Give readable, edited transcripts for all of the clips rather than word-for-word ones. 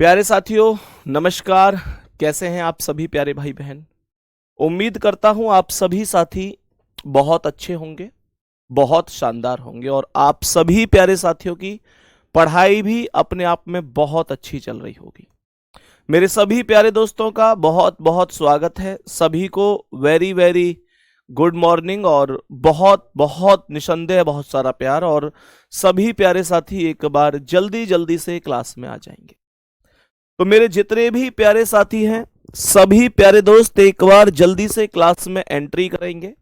प्यारे साथियों, नमस्कार। कैसे हैं आप सभी प्यारे भाई बहन। उम्मीद करता हूं आप सभी साथी बहुत अच्छे होंगे, बहुत शानदार होंगे और आप सभी प्यारे साथियों की पढ़ाई भी अपने आप में बहुत अच्छी चल रही होगी। मेरे सभी प्यारे दोस्तों का बहुत बहुत स्वागत है। सभी को वेरी वेरी गुड मॉर्निंग और बहुत बहुत निसंदेह बहुत सारा प्यार। और सभी प्यारे साथी एक बार जल्दी जल्दी से क्लास में आ जाएंगे। तो मेरे जितने भी प्यारे साथी हैं, सभी प्यारे दोस्त एक बार जल्दी से क्लास में एंट्री करेंगे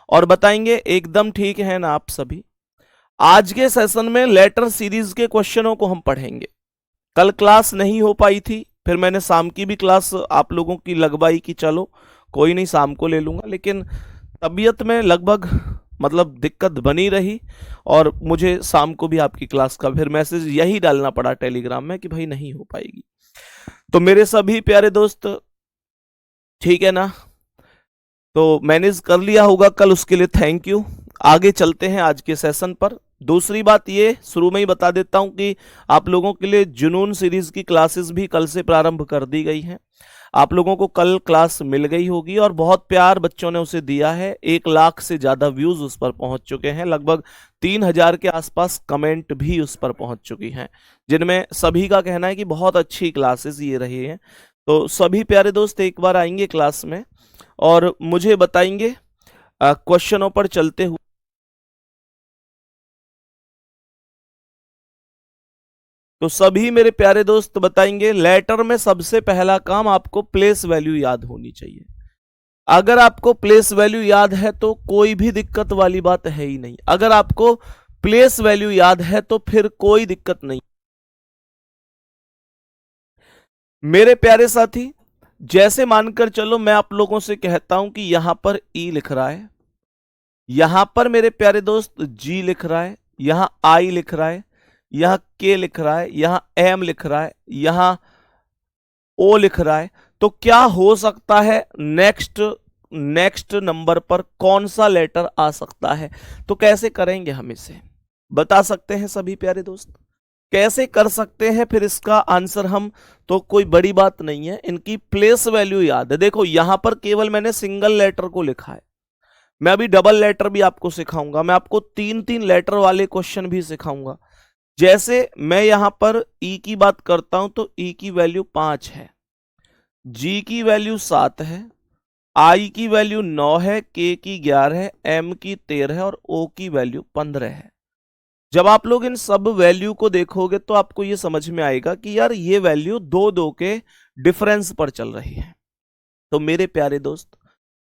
और बताएंगे एकदम ठीक है ना आप सभी। आज के सेशन में लेटर सीरीज के क्वेश्चनों को हम पढ़ेंगे। कल क्लास नहीं हो पाई थी, फिर मैंने शाम की भी क्लास आप लोगों की लगवाई कि चलो कोई नहीं शाम को ले लूंगा, लेकिन तबीयत में लगभग दिक्कत बनी रही और मुझे शाम को भी आपकी क्लास का फिर मैसेज यही डालना पड़ा टेलीग्राम में कि भाई नहीं हो पाएगी। तो मेरे सभी प्यारे दोस्त ठीक है ना, तो मैनेज कर लिया होगा कल, उसके लिए थैंक यू। आगे चलते हैं आज के सेशन पर। दूसरी बात ये शुरू में ही बता देता हूं कि आप लोगों के लिए जुनून सीरीज की क्लासेस भी कल से प्रारंभ कर दी गई हैं। आप लोगों को कल क्लास मिल गई होगी और बहुत प्यार बच्चों ने उसे दिया है। 1 लाख से ज्यादा व्यूज उस पर पहुंच चुके हैं, लगभग 3,000 के आसपास कमेंट भी उस पर पहुंच चुकी हैं, जिनमें सभी का कहना है कि बहुत अच्छी क्लासेस ये रही हैं। तो सभी प्यारे दोस्त एक बार आएंगे क्लास में और मुझे बताएंगे क्वेश्चनों पर चलते हुए। तो सभी मेरे प्यारे दोस्त बताएंगे, लेटर में सबसे पहला काम आपको प्लेस वैल्यू याद होनी चाहिए। अगर आपको प्लेस वैल्यू याद है तो कोई भी दिक्कत वाली बात है ही नहीं। अगर आपको प्लेस वैल्यू याद है तो फिर कोई दिक्कत नहीं। मेरे प्यारे साथी, जैसे मानकर चलो मैं आप लोगों से कहता हूं कि यहां पर ई लिख रहा है, यहां पर मेरे प्यारे दोस्त जी लिख रहा है, यहां आई लिख रहा है, यहां के लिख रहा है, यहां एम लिख रहा है, यहां ओ लिख रहा है। तो क्या हो सकता है नेक्स्ट नेक्स्ट नंबर पर कौन सा लेटर आ सकता है? तो कैसे करेंगे हम इसे, बता सकते हैं सभी प्यारे दोस्त? कैसे कर सकते हैं फिर इसका आंसर हम? तो कोई बड़ी बात नहीं है, इनकी प्लेस वैल्यू याद है। देखो यहां पर केवल मैंने सिंगल लेटर को लिखा है। मैं अभी डबल लेटर भी आपको सिखाऊंगा, मैं आपको 3-3 लेटर वाले क्वेश्चन भी सिखाऊंगा। जैसे मैं यहां पर ई की बात करता हूं तो ई की वैल्यू 5 है, जी की वैल्यू 7 है, आई की वैल्यू 9 है, के की 11 है, एम की 13 है और ओ की वैल्यू 15 है। जब आप लोग इन सब वैल्यू को देखोगे तो आपको यह समझ में आएगा कि यार ये वैल्यू 2-2 के डिफरेंस पर चल रही है। तो मेरे प्यारे दोस्त,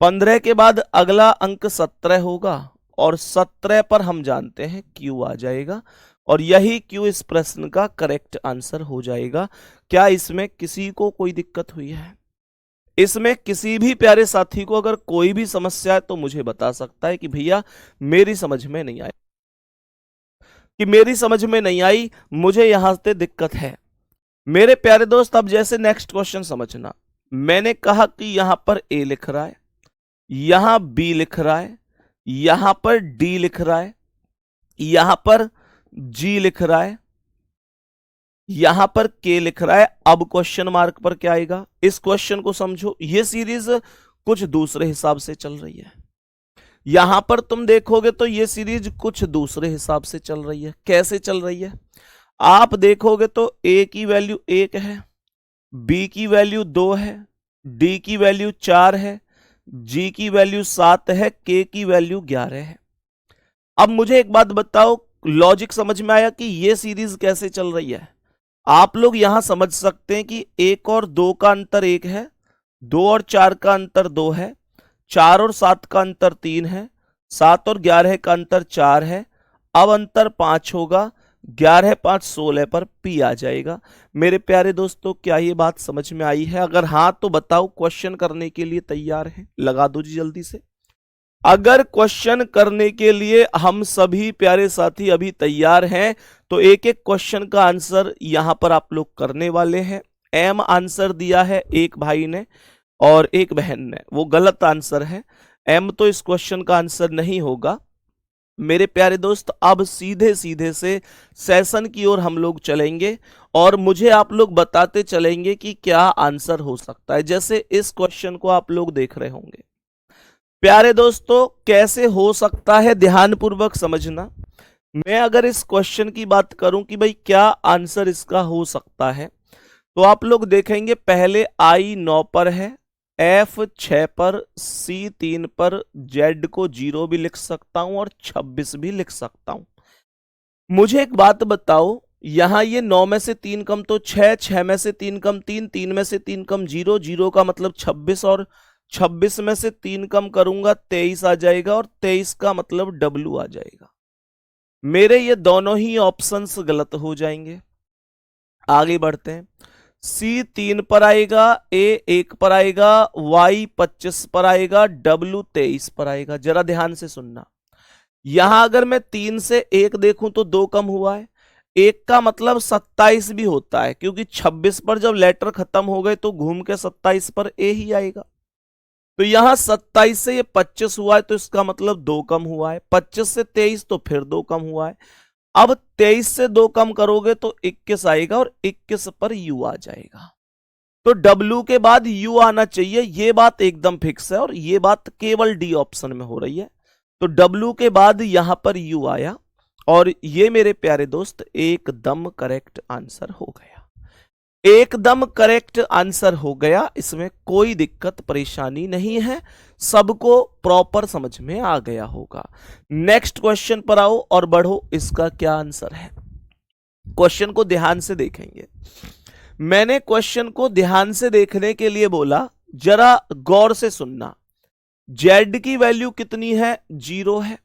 15 के बाद अगला अंक 17 होगा और 17 पर हम जानते हैं क्यू आ जाएगा और यही क्यू इस प्रश्न का करेक्ट आंसर हो जाएगा। क्या इसमें किसी को कोई दिक्कत हुई है? इसमें किसी भी प्यारे साथी को अगर कोई भी समस्या है तो मुझे बता सकता है कि भैया मेरी समझ में नहीं आई, कि मेरी समझ में नहीं आई, मुझे यहां से दिक्कत है। मेरे प्यारे दोस्त, अब जैसे नेक्स्ट क्वेश्चन समझना। मैंने कहा कि यहां पर ए लिख रहा है, यहां बी लिख रहा है, यहां पर डी लिख रहा है, यहां पर जी लिख रहा है, यहां पर के लिख रहा है। अब क्वेश्चन मार्क पर क्या आएगा? इस क्वेश्चन को समझो, ये सीरीज कुछ दूसरे हिसाब से चल रही है। यहां पर तुम देखोगे तो ये सीरीज कुछ दूसरे हिसाब से चल रही है। कैसे चल रही है? आप देखोगे तो ए की वैल्यू 1 है, बी की वैल्यू 2 है, डी की वैल्यू 4 है, जी की वैल्यू 7 है, के की वैल्यू 11 है। अब मुझे एक बात बताओ, लॉजिक समझ में आया कि ये सीरीज कैसे चल रही है? आप लोग यहां समझ सकते हैं कि 1 और 2 का अंतर 1 है, 2 और 4 का अंतर 2 है, 4 और 7 का अंतर 3 है, 7 और 11 का अंतर 4 है। अब अंतर 5 होगा, 11 5 16 पर पी आ जाएगा। मेरे प्यारे दोस्तों, क्या ये बात समझ में आई है? अगर हां तो बताओ, क्वेश्चन करने के लिए तैयार है? लगा दो जी जल्दी से। अगर क्वेश्चन करने के लिए हम सभी प्यारे साथी अभी तैयार हैं तो एक एक क्वेश्चन का आंसर यहां पर आप लोग करने वाले हैं। एम आंसर दिया है एक भाई ने और एक बहन ने, वो गलत आंसर है। एम तो इस क्वेश्चन का आंसर नहीं होगा। मेरे प्यारे दोस्त अब सीधे सीधे से सेशन की ओर हम लोग चलेंगे और मुझे आप लोग बताते चलेंगे कि क्या आंसर हो सकता है। जैसे इस क्वेश्चन को आप लोग देख रहे होंगे प्यारे दोस्तों, कैसे हो सकता है ध्यानपूर्वक समझना। मैं अगर इस क्वेश्चन की बात करूं कि भाई क्या आंसर इसका हो सकता है, तो आप लोग देखेंगे पहले आई 9 पर है, एफ 6 पर, सी 3 पर, जेड को 0 भी लिख सकता हूं और 26 भी लिख सकता हूं। मुझे एक बात बताओ, यहां ये 9 में से 3 कम तो 6, 6 में से 3 कम 3, 3 में से 3 कम 0, 0 का मतलब 26 और 26 में से 3 कम करूंगा 23 आ जाएगा और 23 का मतलब डब्ल्यू आ जाएगा। मेरे ये दोनों ही ऑप्शंस गलत हो जाएंगे। आगे बढ़ते हैं। सी 3 पर आएगा, ए 1 पर आएगा, वाई 25 पर आएगा, डब्ल्यू 23 पर आएगा। जरा ध्यान से सुनना, यहां अगर मैं 3 से 1 देखूं तो 2 कम हुआ है, 1 का मतलब 27 भी होता है, क्योंकि 26 पर जब लेटर खत्म हो गए तो घूम के 27 पर ए ही आएगा। तो यहां 27 से ये 25 हुआ है तो इसका मतलब 2 कम हुआ है, 25 से 23 तो फिर 2 कम हुआ है। अब 23 से 2 कम करोगे तो 21 आएगा और 21 पर यू आ जाएगा। तो W के बाद U आना चाहिए, ये बात एकदम फिक्स है और ये बात केवल डी ऑप्शन में हो रही है। तो W के बाद यहां पर U आया और ये मेरे प्यारे दोस्त एकदम करेक्ट आंसर हो गया। एकदम करेक्ट आंसर हो गया, इसमें कोई दिक्कत परेशानी नहीं है, सबको प्रॉपर समझ में आ गया होगा। नेक्स्ट क्वेश्चन पर आओ और बढ़ो, इसका क्या आंसर है। क्वेश्चन को ध्यान से देखेंगे। मैंने क्वेश्चन को ध्यान से देखने के लिए बोला, जरा गौर से सुनना। Z की वैल्यू कितनी है? 0 है।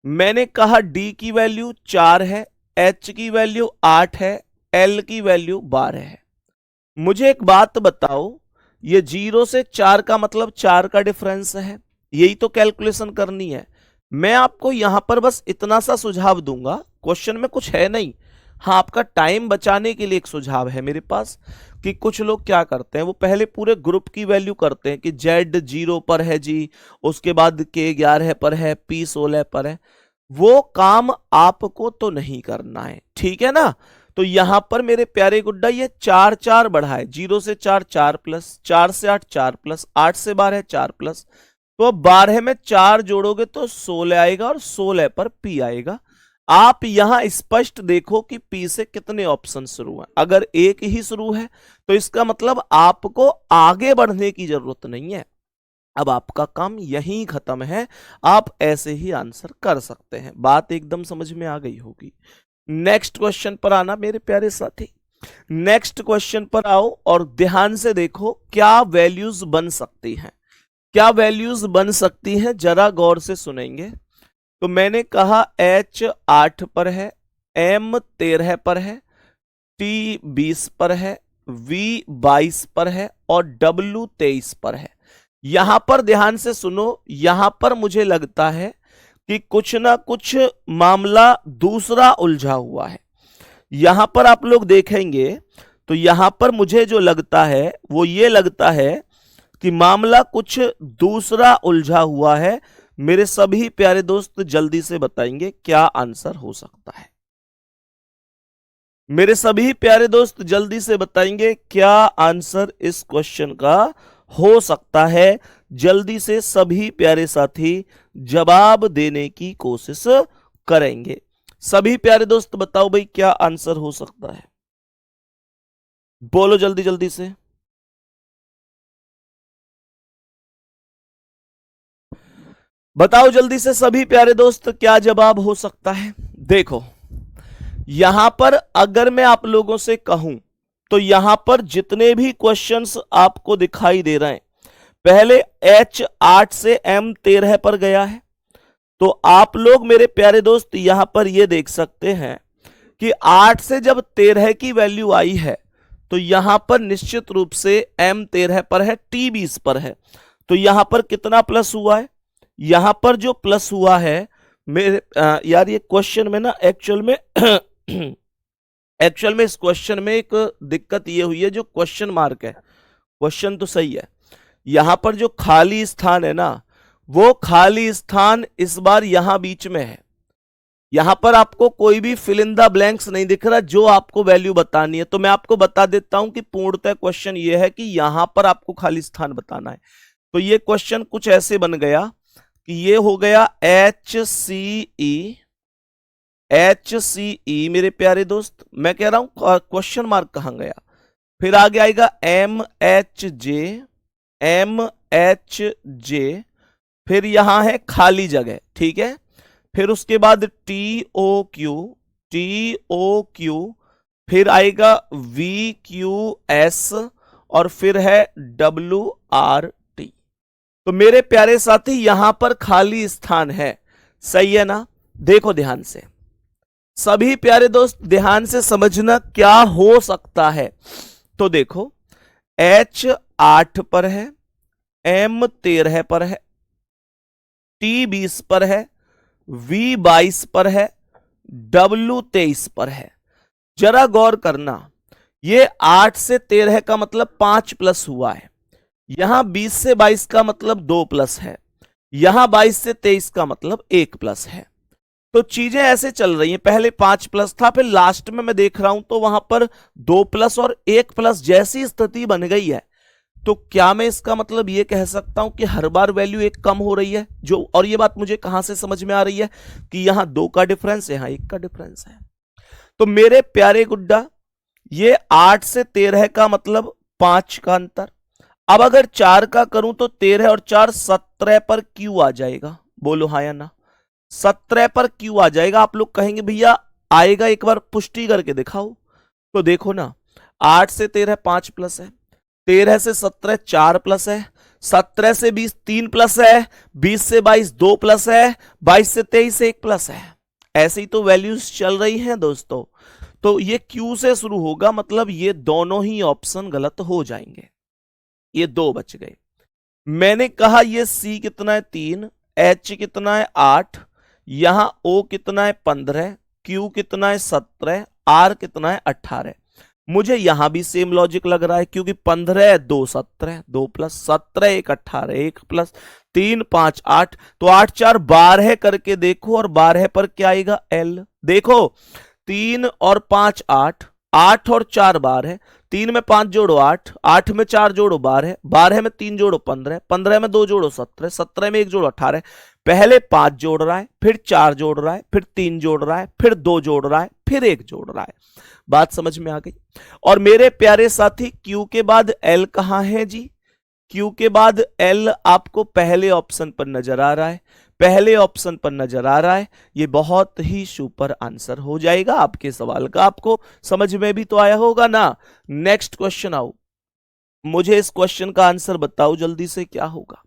मैंने कहा D की वैल्यू 4 है, H की वैल्यू 8 है, L की वैल्यू 12 है। मुझे एक बात बताओ, ये 0 से 4 का मतलब 4 का डिफरेंस है, यही तो कैलकुलेशन करनी है। मैं आपको यहां पर बस इतना सा सुझाव दूंगा, क्वेश्चन में कुछ है नहीं। हाँ, आपका टाइम बचाने के लिए एक सुझाव है मेरे पास कि कुछ लोग क्या करते हैं, वो पहले पूरे ग्रुप की वैल्यू करते हैं कि Z 0 पर है जी, उसके बाद K 11 पर है, P 16 पर है। वो काम आपको तो नहीं करना है, ठीक है ना। तो यहां पर मेरे प्यारे गुड्डा ये 4 4 बढ़ाए, 0 से 4 4 प्लस, 4 से 8 4 प्लस, 8 से 12 4 प्लस। तो अब 12 में 4 जोड़ोगे तो 16 आएगा और 16 पर P आएगा। आप यहां स्पष्ट देखो कि P से कितने ऑप्शन शुरू हैं। अगर एक ही शुरू है तो इसका मतलब आपको आगे बढ़ने की जरूरत नहीं है, अब आपका काम यहीं खत्म है, आप ऐसे ही आंसर कर सकते हैं। बात एकदम समझ में आ गई होगी। नेक्स्ट क्वेश्चन पर आना मेरे प्यारे साथी। नेक्स्ट क्वेश्चन पर आओ और ध्यान से देखो क्या वैल्यूज बन सकती हैं, क्या वैल्यूज बन सकती हैं, जरा गौर से सुनेंगे। तो मैंने कहा H 8 पर है, M 13 पर है, T 20 पर है, V 22 पर है और W 23 पर है। यहां पर ध्यान से सुनो, यहां पर मुझे लगता है कि कुछ ना कुछ मामला दूसरा उलझा हुआ है। यहां पर आप लोग देखेंगे तो यहां पर मुझे जो लगता है वो ये लगता है कि मामला कुछ दूसरा उलझा हुआ है। मेरे सभी प्यारे दोस्त जल्दी से बताएंगे क्या आंसर हो सकता है। मेरे सभी प्यारे दोस्त जल्दी से बताएंगे क्या आंसर इस क्वेश्चन का हो सकता है। जल्दी से सभी प्यारे साथी जवाब देने की कोशिश करेंगे। सभी प्यारे दोस्त बताओ भाई क्या आंसर हो सकता है, बोलो जल्दी जल्दी से। बताओ जल्दी से सभी प्यारे दोस्त क्या जवाब हो सकता है। देखो यहां पर अगर मैं आप लोगों से कहूं तो यहां पर जितने भी क्वेश्चंस आपको दिखाई दे रहे हैं, पहले H 8 से M 13 पर गया है। तो आप लोग मेरे प्यारे दोस्त यहां पर यह देख सकते हैं कि 8 से जब 13 की वैल्यू आई है तो यहां पर निश्चित रूप से M 13 पर है, T 20 पर है। तो यहां पर कितना प्लस हुआ है, यहां पर जो प्लस हुआ है मेरे यार ये क्वेश्चन में ना एक्चुअल में इस क्वेश्चन में एक दिक्कत ये हुई है, जो क्वेश्चन मार्क है, क्वेश्चन तो सही है, यहां पर जो खाली स्थान है ना, वो खाली स्थान इस बार यहां बीच में है। यहां पर आपको कोई भी फिल इन द ब्लैंक्स नहीं दिख रहा, जो आपको वैल्यू बतानी है। तो मैं आपको बता देता हूं कि पूर्णतः क्वेश्चन ये है कि यहां पर आपको खाली स्थान बताना है। तो ये क्वेश्चन कुछ ऐसे बन गया कि ये हो गया HCE मेरे प्यारे दोस्त। मैं कह रहा हूं क्वेश्चन मार्क कहां गया, फिर आगे आएगा MHJ, फिर यहां है खाली जगह, ठीक है। फिर उसके बाद TOQ, फिर आएगा VQS और फिर है WRT। तो मेरे प्यारे साथी यहां पर खाली स्थान है, सही है ना। देखो ध्यान से, सभी प्यारे दोस्त ध्यान से समझना क्या हो सकता है। तो देखो H 8 पर है, M 13 पर है, T 20 पर है, V 22 पर है, W 23 पर है। जरा गौर करना, ये 8 से 13 का मतलब 5 प्लस हुआ है, यहां 20 से 22 का मतलब 2 प्लस है, यहां 22 से 23 का मतलब 1 प्लस है। तो चीजें ऐसे चल रही हैं, पहले 5 प्लस था, फिर लास्ट में मैं देख रहा हूं तो वहां पर 2 प्लस और 1 प्लस जैसी स्थिति बन गई है। तो क्या मैं इसका मतलब यह कह सकता हूं कि हर बार वैल्यू 1 कम हो रही है जो, और यह बात मुझे कहां से समझ में आ रही है कि यहां 2 का डिफरेंस, यहां 1 का डिफरेंस है। तो मेरे प्यारे गुड्डा, ये 8 से 13 का मतलब 5 का अंतर। अब अगर 4 का करूं तो 13 और 4 17 पर क्यों आ जाएगा, बोलो हाँ या ना। 17 पर क्यों आ जाएगा, आप लोग कहेंगे भैया आएगा, एक बार पुष्टि करके दिखाओ। तो देखो ना, 8 से 13 5 प्लस है, 13 से 17 4 प्लस है, 17 से 20 3 प्लस है, 20 से 22 2 प्लस है, 22 से 23 1 प्लस है। ऐसे ही तो वैल्यूज चल रही हैं दोस्तों। तो ये क्यू से शुरू होगा, मतलब ये दोनों ही ऑप्शन गलत हो जाएंगे, ये 2 बच गए। मैंने कहा ये C कितना है 3, H कितना है 8, यहां O कितना है 15, Q कितना है 17, R कितना है 18। मुझे यहां भी सेम लॉजिक लग रहा है, क्योंकि 15 2 17, 2 प्लस 17 1 18, 1 प्लस 3 5 8, तो 8 4 12 करके देखो, और 12 पर क्या आएगा L। देखो 3 और 5 8, 8 और 4 12, 3 में 5 जोड़ो 8, 8 में 4 जोड़ो 12, 12 में 3 जोड़ो 15, 15 में 2 जोड़ो 17, 17 में 1 जोड़ो 18। पहले 5 जोड़ रहा है, फिर 4 जोड़ रहा है, फिर 3 जोड़ रहा है, फिर 2 जोड़ रहा है, फिर 1 जोड़ रहा है। बात समझ में आ गई। और मेरे प्यारे साथी, Q के बाद L कहां है जी, Q के बाद L आपको पहले ऑप्शन पर नजर आ रहा है, पहले ऑप्शन पर नजर आ रहा है। ये बहुत ही सुपर आंसर हो जाएगा आपके सवाल का, आपको समझ में भी तो आया होगा ना। नेक्स्ट क्वेश्चन आओ, मुझे इस क्वेश्चन का आंसर बताओ जल्दी से, क्या होगा।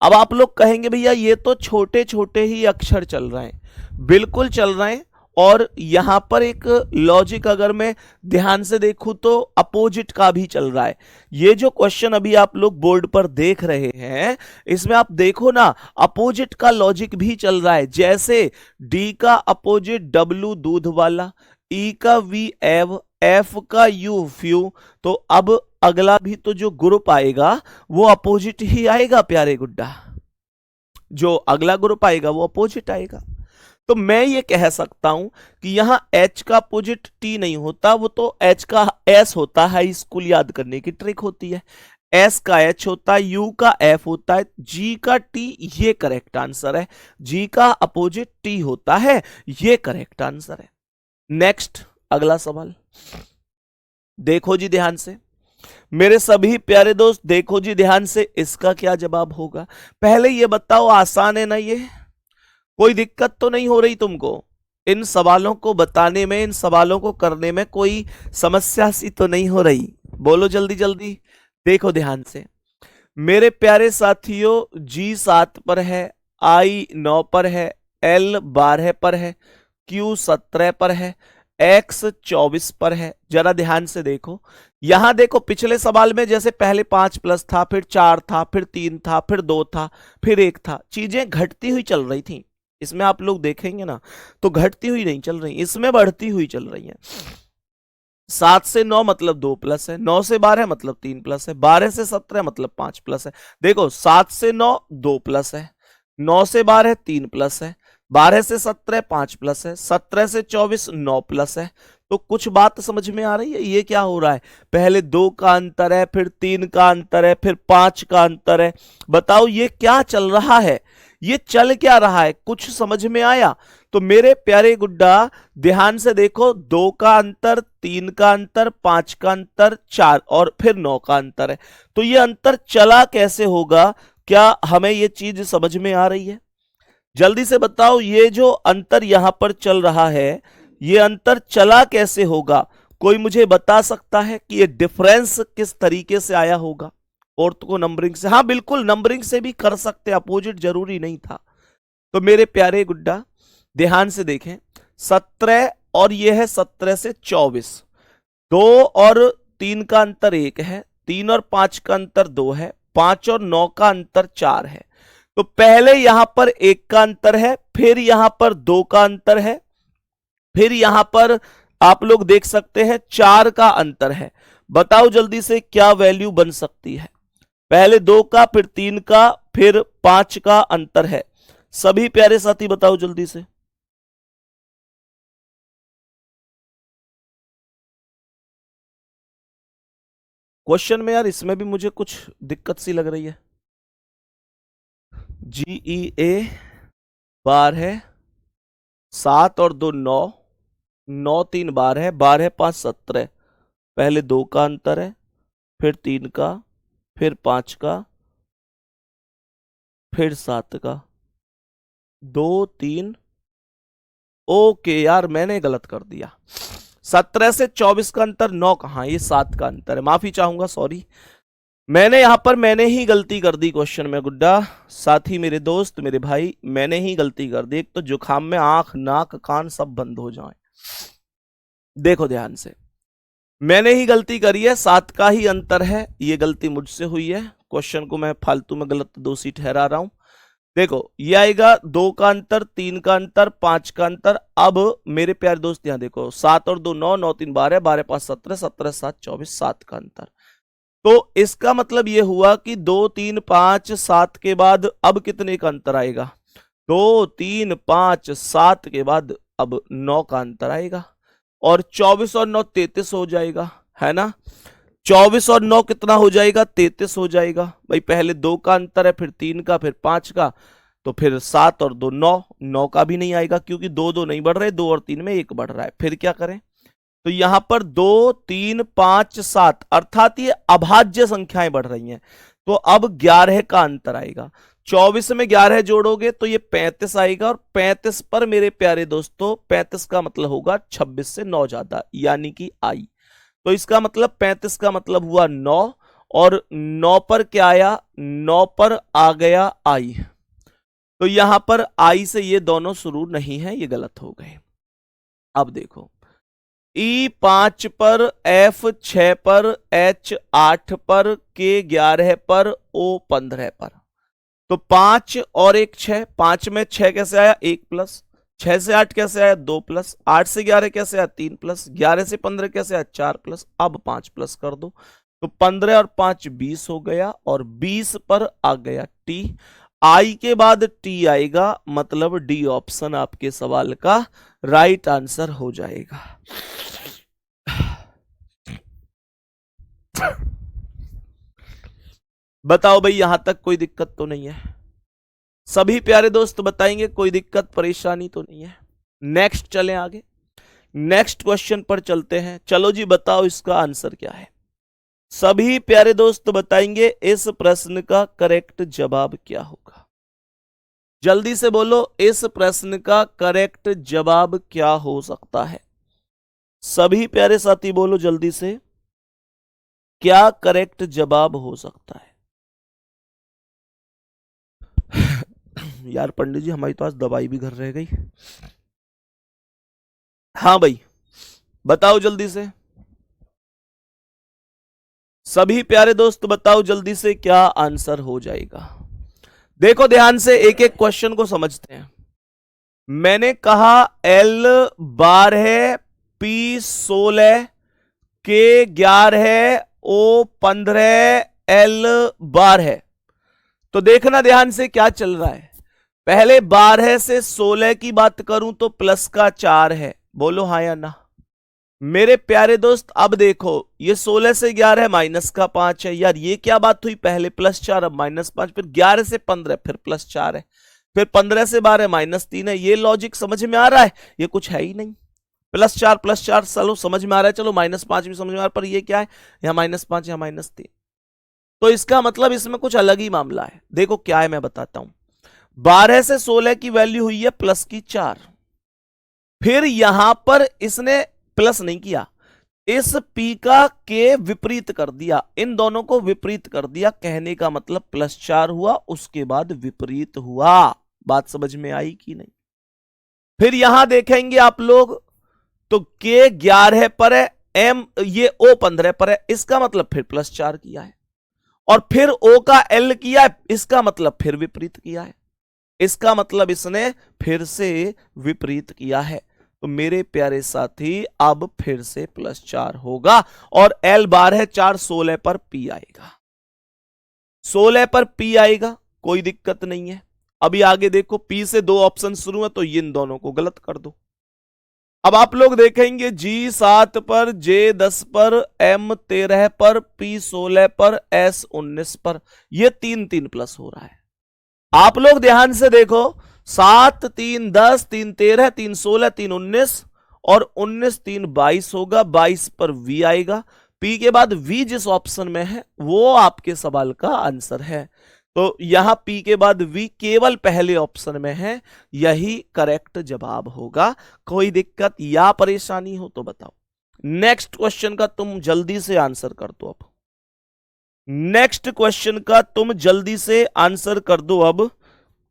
अब आप लोग कहेंगे भैया ये तो छोटे छोटे ही अक्षर चल रहे हैं, बिल्कुल चल रहे हैं। और यहां पर एक लॉजिक अगर मैं ध्यान से देखूं तो अपोजिट का भी चल रहा है। ये जो क्वेश्चन अभी आप लोग बोर्ड पर देख रहे हैं, इसमें आप देखो ना, अपोजिट का लॉजिक भी चल रहा है। जैसे डी का अपोजिट W दूध वाला, ई का V एव, एफ का U फ्यू। तो अब अगला भी तो जो ग्रुप आएगा वो अपोजिट ही आएगा प्यारे गुड्डा, जो अगला ग्रुप आएगा वो अपोजिट आएगा। तो मैं ये कह सकता हूं कि यहां H का अपोजिट T नहीं होता, वो तो H का S होता है, स्कूल याद करने की ट्रिक होती है। S का H होता है, U का F होता है, G का T, ये करेक्ट आंसर है। G का अपोजिट T होता है, ये करेक्ट आंसर है। नेक्स्ट अगला सवाल देखो जी ध्यान से, मेरे सभी प्यारे दोस्त देखो जी ध्यान से, इसका क्या जवाब होगा। पहले ये बताओ आसान है ना, ये कोई दिक्कत तो नहीं हो रही तुमको इन सवालों को बताने में, इन सवालों को करने में कोई समस्या सी तो नहीं हो रही, बोलो जल्दी जल्दी। देखो ध्यान से मेरे प्यारे साथियों, G 7 पर है, I 9 पर है, L 12 पर है, Q 17 पर है, X 24 पर है। जरा ध्यान से देखो, यहां देखो पिछले सवाल में जैसे पहले 5 प्लस था, फिर 4 था, फिर 3 था, फिर 2 था, फिर 1 था, चीजें घटती हुई चल रही थी। इसमें आप लोग देखेंगे ना तो घटती हुई नहीं चल रही, इसमें बढ़ती हुई चल रही है। 7 से 9 मतलब 2 प्लस है, 9 से 12 मतलब 3 प्लस है, 12 से 17 मतलब 5 प्लस है। देखो 7 से 9 2 प्लस है, 9 से 12 3 प्लस है, 12 से 17 5 प्लस है, 17 से 24 9 प्लस है। तो कुछ बात समझ में आ रही है? ये क्या हो रहा है? पहले 2 का अंतर है, फिर 3 का अंतर है, फिर 5 का अंतर है। बताओ ये क्या चल रहा है? ये चल क्या रहा है? कुछ समझ में आया? तो मेरे प्यारे गुड्डा ध्यान से देखो, 2 का अंतर, 3 का अंतर, 5 का अंतर, 4 और फिर 9 का अंतर है। तो ये अंतर चला कैसे होगा? क्या हमें ये चीज समझ में आ रही है? जल्दी से बताओ, ये जो अंतर यहां पर चल रहा है, ये अंतर चला कैसे होगा? कोई मुझे बता सकता है कि ये डिफरेंस किस तरीके से आया होगा? फोर्थ को नंबरिंग से, हाँ बिल्कुल नंबरिंग से भी कर सकते, अपोजिट जरूरी नहीं था। तो मेरे प्यारे गुड्डा ध्यान से देखें, 17 और ये है 17 से 24, 2 और 3 का अंतर 1 है, 3 और 5 का अंतर 2 है, 5 और 9 का अंतर 4 है। तो पहले यहां पर 1 का अंतर है, फिर यहां पर 2 का अंतर है, फिर यहां पर आप लोग देख सकते हैं 4 का अंतर है। बताओ जल्दी से क्या वैल्यू बन सकती है? पहले 2 का, फिर 3 का, फिर 5 का अंतर है। सभी प्यारे साथी बताओ जल्दी से। क्वेश्चन में यार इसमें भी मुझे कुछ दिक्कत सी लग रही है। GEA बार है, 7 और 2 9, 9 3 12 है, 12 5 17। पहले 2 का अंतर है, फिर 3 का, फिर 5 का, फिर 7 का, 2 3। ओके यार मैंने गलत कर दिया। 17 से 24 का अंतर 9 कहां, ये 7 का अंतर है। माफी चाहूंगा, सॉरी, मैंने ही गलती कर दी क्वेश्चन में गुड्डा। साथी मेरे दोस्त मेरे भाई, मैंने ही गलती कर दी। एक तो जुकाम में आंख नाक कान सब बंद हो जाए। देखो ध्यान से, मैंने ही गलती करी है, 7 का ही अंतर है, ये गलती मुझसे हुई है। क्वेश्चन को मैं फालतू में गलत दोषी ठहरा रहा हूं। देखो ये आएगा 2 का अंतर, 3 का अंतर, 5 का अंतर। अब मेरे प्यारे दोस्त यहां देखो, 7 और 2 9, 9 3 12, 12 5 17, 17 7 24, 7 का अंतर। तो इसका मतलब यह हुआ कि 2 3 5 7 के बाद अब कितने का अंतर आएगा? 2 3 5 7 के बाद अब 9 का अंतर आएगा, और 24 और 9 33 हो जाएगा, है ना? 24 और 9 कितना हो जाएगा? 33 हो जाएगा। भाई पहले 2 का अंतर है, फिर 3 का, फिर 5 का, तो फिर 7 और 2 9, 9 का भी नहीं आएगा क्योंकि 2 2 नहीं बढ़ रहे, 2 और 3 में 1 बढ़ रहा है। फिर क्या करें? तो यहां पर 2 3 5 7 अर्थात ये अभाज्य संख्याएं बढ़ रही हैं। तो अब 11 का अंतर आएगा। 24 में 11 जोड़ोगे तो ये 35 आएगा, और 35 पर मेरे प्यारे दोस्तों 35 का मतलब होगा 26 से 9 ज्यादा, यानी कि आई। तो इसका मतलब 35 का मतलब हुआ 9, और 9 पर क्या आया? 9 पर आ गया आई। तो यहां पर आई से ये दोनों शुरू नहीं है, ये गलत हो गए। अब देखो, E 5 पर, F 6 पर, H 8 पर, K 11 पर, O 15 पर। तो 5 और 1 6, 5 में 6 कैसे आया? 1 प्लस, 6 से 8 कैसे आया? 2 प्लस, 8 से 11 कैसे आया? 3 प्लस, 11 से 15 कैसे आया? 4 प्लस। अब 5 प्लस कर दो, तो 15 और 5 20 हो गया, और 20 पर आ गया T। आई के बाद T आएगा, मतलब डी ऑप्शन आपके सवाल का राइट आंसर हो जाएगा। बताओ भाई यहां तक कोई दिक्कत तो नहीं है? सभी प्यारे दोस्त बताएंगे कोई दिक्कत परेशानी तो नहीं है? नेक्स्ट चलें आगे, नेक्स्ट क्वेश्चन पर चलते हैं। चलो जी बताओ इसका आंसर क्या है? सभी प्यारे दोस्त बताएंगे इस प्रश्न का करेक्ट जवाब क्या होगा? जल्दी से बोलो, इस प्रश्न का करेक्ट जवाब क्या हो सकता है? सभी प्यारे साथी बोलो जल्दी से, क्या करेक्ट जवाब हो सकता है? यार पंडित जी हमारी तो आज दवाई भी घर रह गई। हाँ भाई बताओ जल्दी से, सभी प्यारे दोस्त बताओ जल्दी से क्या आंसर हो जाएगा? देखो ध्यान से एक एक क्वेश्चन को समझते हैं। मैंने कहा L 12, P 16, K 11, O 15, L 12। तो देखना ध्यान से क्या चल रहा है। पहले 12 से 16 की बात करूं तो प्लस का 4 है, बोलो हाँ या ना। मेरे प्यारे दोस्त अब देखो, ये 16 से 11 माइनस का 5 है। यार ये क्या बात हुई, पहले +4 अब -5, फिर 11 से 15 फिर +4 है, फिर 15 से 12 -3 है। ये लॉजिक समझ में आ रहा है? ये कुछ है ही नहीं। +4 चलो समझ में आ रहा है, चलो -5 भी समझ में आ रहा है, पर ये क्या है, यहाँ -5 यहाँ -3, तो इसका मतलब इसमें कुछ अलग ही मामला है। देखो क्या है मैं बताता हूं। 12 से 16 की वैल्यू हुई है प्लस की 4, फिर यहां पर इसने प्लस नहीं किया, इस पी का के विपरीत कर दिया, इन दोनों को विपरीत कर दिया, कहने का मतलब +4 हुआ, उसके बाद विपरीत हुआ। बात समझ में आई कि नहीं? फिर यहां देखेंगे आप लोग तो के 11 पर है, एम ये ओ 15 पर है, इसका मतलब फिर +4 किया है, और फिर ओ का एल किया है, इसका मतलब फिर विपरीत किया है, इसका मतलब इसने फिर से विपरीत किया है। तो मेरे प्यारे साथी अब फिर से +4 होगा, और एल बार है 4, 16 पर पी आएगा, 16 पर पी आएगा, कोई दिक्कत नहीं है। अभी आगे देखो, पी से 2 ऑप्शन शुरू है, तो इन दोनों को गलत कर दो। अब आप लोग देखेंगे जी 7 पर, जे 10 पर, एम 13 पर, पी 16 पर, एस 19 पर, ये 3 3 प्लस हो रहा है। आप लोग ध्यान से देखो, 7 3 10, 3 13, 3 16, 3 19, और 19 3 22 होगा, 22 पर वी आएगा। पी के बाद वी जिस ऑप्शन में है वो आपके सवाल का आंसर है, तो यहां पी के बाद वी केवल पहले ऑप्शन में है, यही करेक्ट जवाब होगा। कोई दिक्कत या परेशानी हो तो बताओ। नेक्स्ट क्वेश्चन का तुम जल्दी से आंसर कर दो। अब नेक्स्ट क्वेश्चन का तुम जल्दी से आंसर कर दो। अब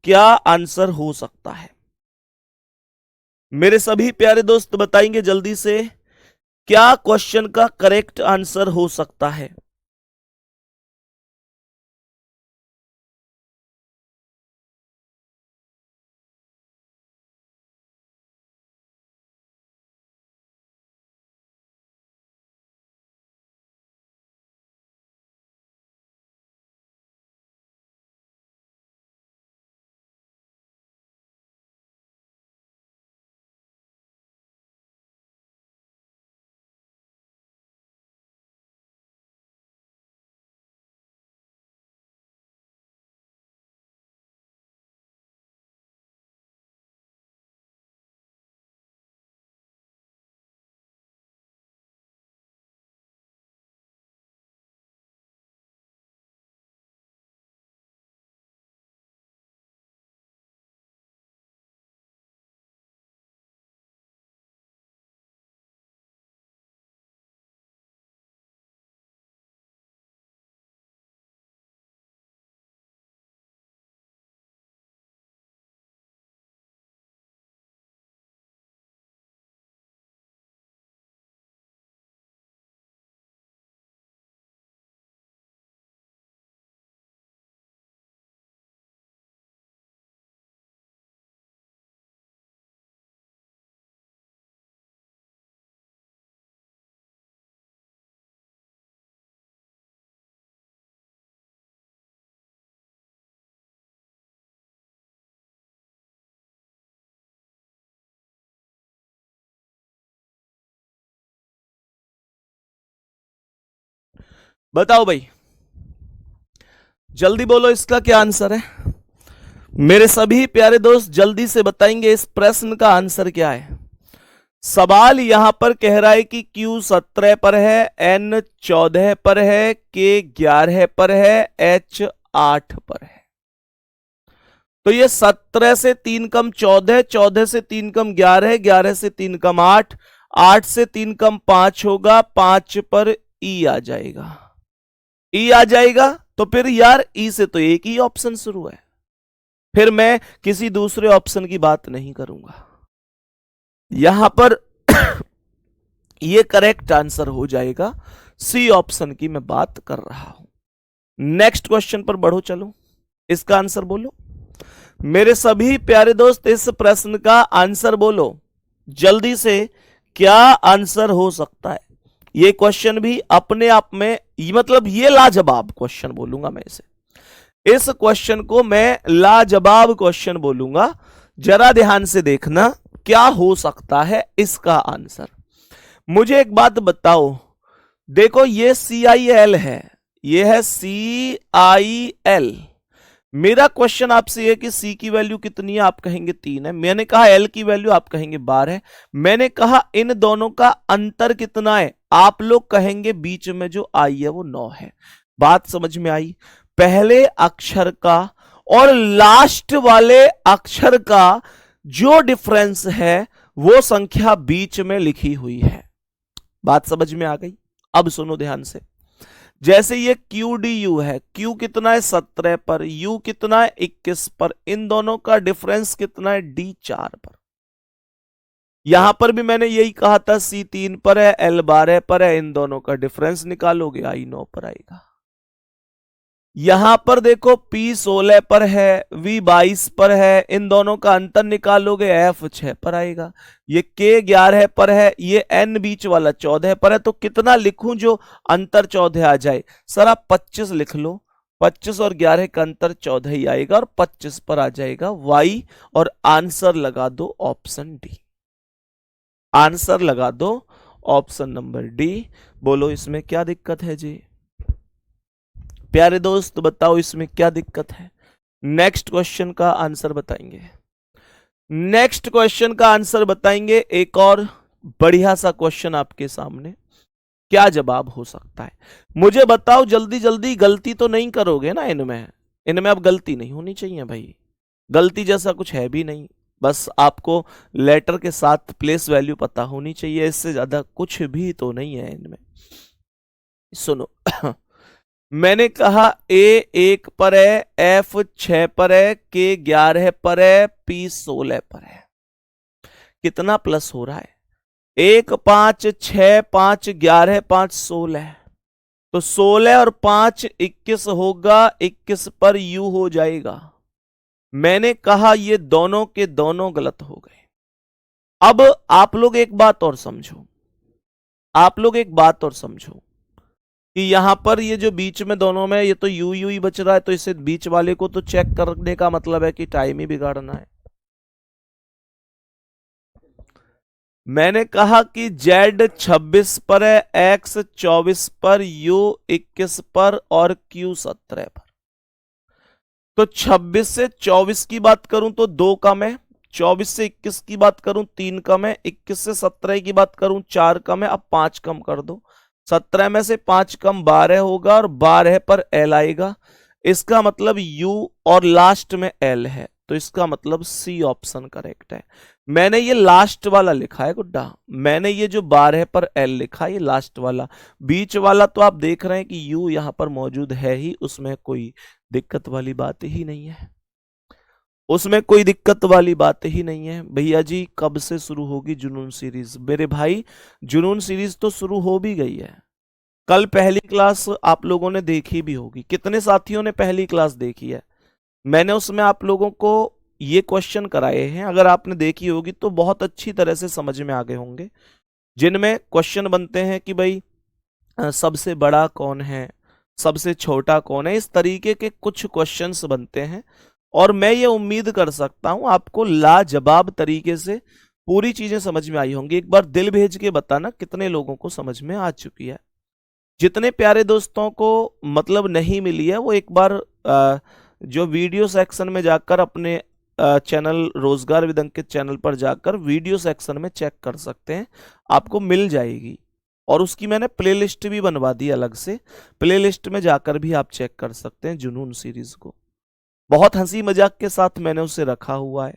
क्या आंसर हो सकता है, मेरे सभी प्यारे दोस्त बताएंगे जल्दी से, क्या क्वेश्चन का करेक्ट आंसर हो सकता है? बताओ भाई, जल्दी बोलो इसका क्या आंसर है। मेरे सभी प्यारे दोस्त जल्दी से बताएंगे इस प्रश्न का आंसर क्या है। सवाल यहां पर कह रहा है कि Q 17 पर है, N 14 पर है, K 11 पर है, H 8 पर है। तो ये 17 से 3 कम 14, 14 से 3 कम 11, 11 से 3 कम 8, 8 से 3 कम 5 होगा, 5 पर E आ जाएगा, E आ जाएगा। तो फिर यार E से तो एक ही ऑप्शन शुरू है, फिर मैं किसी दूसरे ऑप्शन की बात नहीं करूंगा। यहां पर ये करेक्ट आंसर हो जाएगा, सी ऑप्शन की मैं बात कर रहा हूं। नेक्स्ट क्वेश्चन पर बढ़ो, चलो इसका आंसर बोलो। मेरे सभी प्यारे दोस्त इस प्रश्न का आंसर बोलो जल्दी से, क्या आंसर हो सकता है। ये क्वेश्चन भी अपने आप में मतलब ये लाजवाब क्वेश्चन बोलूंगा मैं इसे, इस क्वेश्चन को मैं लाजवाब क्वेश्चन बोलूंगा। जरा ध्यान से देखना क्या हो सकता है इसका आंसर। मुझे एक बात बताओ, देखो ये CIL है, ये है CIL। मेरा क्वेश्चन आपसे है कि C की वैल्यू कितनी है, आप कहेंगे 3 है। मैंने कहा L की वैल्यू, आप कहेंगे 12 है। मैंने कहा इन दोनों का अंतर कितना है, आप लोग कहेंगे बीच में जो I है वो 9 है। बात समझ में आई? पहले अक्षर का और लास्ट वाले अक्षर का जो डिफरेंस है वो संख्या बीच में लिखी हुई है। बात समझ में आ गई? अब सुनो ध्यान से। जैसे ये QDU है, Q कितना है 17 पर, U कितना है 21 पर, इन दोनों का डिफरेंस कितना है D 4 पर। यहां पर भी मैंने यही कहा था C 3 पर है, L 12 पर है, इन दोनों का डिफरेंस निकालोगे I 9 पर आएगा। यहां पर देखो P 16 पर है, V 22 पर है, इन दोनों का अंतर निकालोगे F 6 पर आएगा। ये K 11 पर है, ये N बीच वाला 14 पर है। तो कितना लिखूं जो अंतर 14 आ जाए? सर आप 25 लिख लो, 25 और 11 का अंतर 14 ही आएगा और 25 पर आ जाएगा Y, और आंसर लगा दो ऑप्शन डी। आंसर लगा दो ऑप्शन नंबर डी। बोलो इसमें क्या दिक्कत है जी? प्यारे दोस्त बताओ इसमें क्या दिक्कत है? नेक्स्ट क्वेश्चन का आंसर बताएंगे। नेक्स्ट क्वेश्चन का आंसर बताएंगे। एक और बढ़िया सा क्वेश्चन आपके सामने, क्या जवाब हो सकता है मुझे बताओ जल्दी जल्दी। गलती तो नहीं करोगे ना इनमें? इनमें अब गलती नहीं होनी चाहिए भाई, गलती जैसा कुछ है भी नहीं। बस आपको लेटर के साथ प्लेस वैल्यू पता होनी चाहिए, इससे ज्यादा कुछ भी तो नहीं है इनमें। सुनो मैंने कहा A 1 पर है, F 6 पर है, K 11 पर है, P 16 पर है। कितना प्लस हो रहा है? 1 5 6 5 11 5 16। तो 16 और 5 21 होगा, 21 पर U हो जाएगा। मैंने कहा ये दोनों के दोनों गलत हो गए। अब आप लोग एक बात और समझो, आप लोग एक बात और समझो कि यहां पर ये जो बीच में दोनों में ये तो यू ही बच रहा है, तो इसे बीच वाले को तो चेक करने का मतलब है कि टाइम ही बिगाड़ना है। मैंने कहा कि Z 26 पर है, X 24 पर, U 21 पर और Q 17 पर। तो 26 से 24 की बात करूं तो 2 कम है, 24 से 21 की बात करूं 3 कम है, 21 से 17 की बात करूं 4 कम है। अब 5 कम कर दो, 17 में से 5 कम 12 होगा और 12 पर L आएगा। इसका मतलब U और लास्ट में L है, तो इसका मतलब C ऑप्शन करेक्ट है। मैंने ये लास्ट वाला लिखा है गुड्डा, मैंने ये जो 12 पर L लिखा है ये लास्ट वाला। बीच वाला तो आप देख रहे हैं कि U यहां पर मौजूद है ही, उसमें कोई दिक्कत वाली बात ही नहीं है, उसमें कोई दिक्कत वाली बात ही नहीं है। भैया जी कब से शुरू होगी जुनून सीरीज? मेरे भाई जुनून सीरीज तो शुरू हो भी गई है। कल पहली क्लास आप लोगों ने देखी भी होगी। कितने साथियों ने पहली क्लास देखी है? मैंने उसमें आप लोगों को ये क्वेश्चन कराए हैं, अगर आपने देखी होगी तो बहुत अच्छी तरह से समझ में आ गए होंगे, जिनमें क्वेश्चन बनते हैं कि भाई सबसे बड़ा कौन है, सबसे छोटा कौन है, इस तरीके के कुछ क्वेश्चंस बनते हैं। और मैं ये उम्मीद कर सकता हूं आपको लाजवाब तरीके से पूरी चीजें समझ में आई होंगी। एक बार दिल भेज के बताना कितने लोगों को समझ में आ चुकी है। जितने प्यारे दोस्तों को मतलब नहीं मिली है वो एक बार जो वीडियो सेक्शन में जाकर अपने चैनल रोजगार विद अंकित चैनल पर जाकर वीडियो सेक्शन में चेक कर सकते हैं, आपको मिल जाएगी। और उसकी मैंने प्लेलिस्ट भी बनवा दी अलग से, प्लेलिस्ट में जाकर भी आप चेक कर सकते हैं जुनून सीरीज को। बहुत हंसी मजाक के साथ मैंने उसे रखा हुआ है,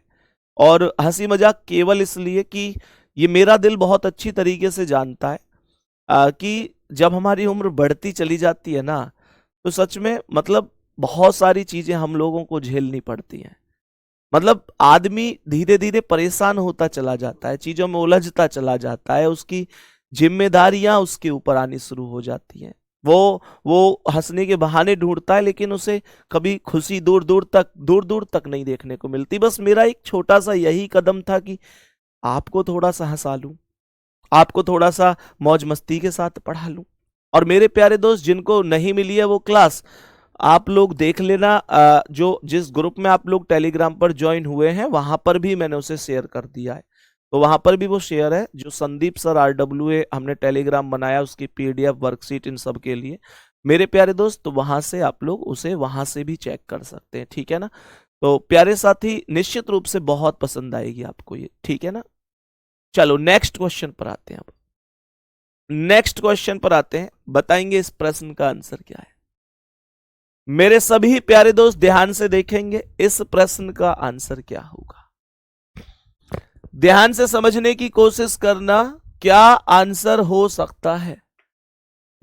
और हंसी मजाक केवल इसलिए कि ये मेरा दिल बहुत अच्छी तरीके से जानता है कि जब हमारी उम्र बढ़ती चली जाती है ना, तो सच में मतलब बहुत सारी चीजें हम लोगों को झेलनी पड़ती हैं। मतलब आदमी धीरे धीरे परेशान होता चला जाता है, चीजों में उलझता चला जाता है, उसकी जिम्मेदारियां उसके ऊपर आनी शुरू हो जाती हैं। वो हंसने के बहाने ढूंढता है, लेकिन उसे कभी खुशी दूर दूर तक नहीं देखने को मिलती। बस मेरा एक छोटा सा यही कदम था कि आपको थोड़ा सा हंसा लूं, आपको थोड़ा सा मौज मस्ती के साथ पढ़ा लूं। और मेरे प्यारे दोस्त जिनको नहीं मिली है वो क्लास, आप लोग देख लेना, जो जिस ग्रुप में आप लोग टेलीग्राम पर ज्वाइन हुए हैं वहां पर भी मैंने उसे शेयर कर दिया है, तो वहां पर भी वो शेयर है। जो संदीप सर RWA हमने टेलीग्राम बनाया, उसकी PDF वर्कशीट इन सब के लिए, मेरे प्यारे दोस्त, तो वहां से आप लोग उसे वहां से भी चेक कर सकते हैं, ठीक है ना। तो प्यारे साथी, निश्चित रूप से बहुत पसंद आएगी आपको ये, ठीक है ना। चलो नेक्स्ट क्वेश्चन पर आते हैं। अब नेक्स्ट क्वेश्चन पर आते हैं, बताएंगे इस प्रश्न का आंसर क्या है। मेरे सभी प्यारे दोस्त ध्यान से देखेंगे, इस प्रश्न का आंसर क्या होगा। ध्यान से समझने की कोशिश करना, क्या आंसर हो सकता है।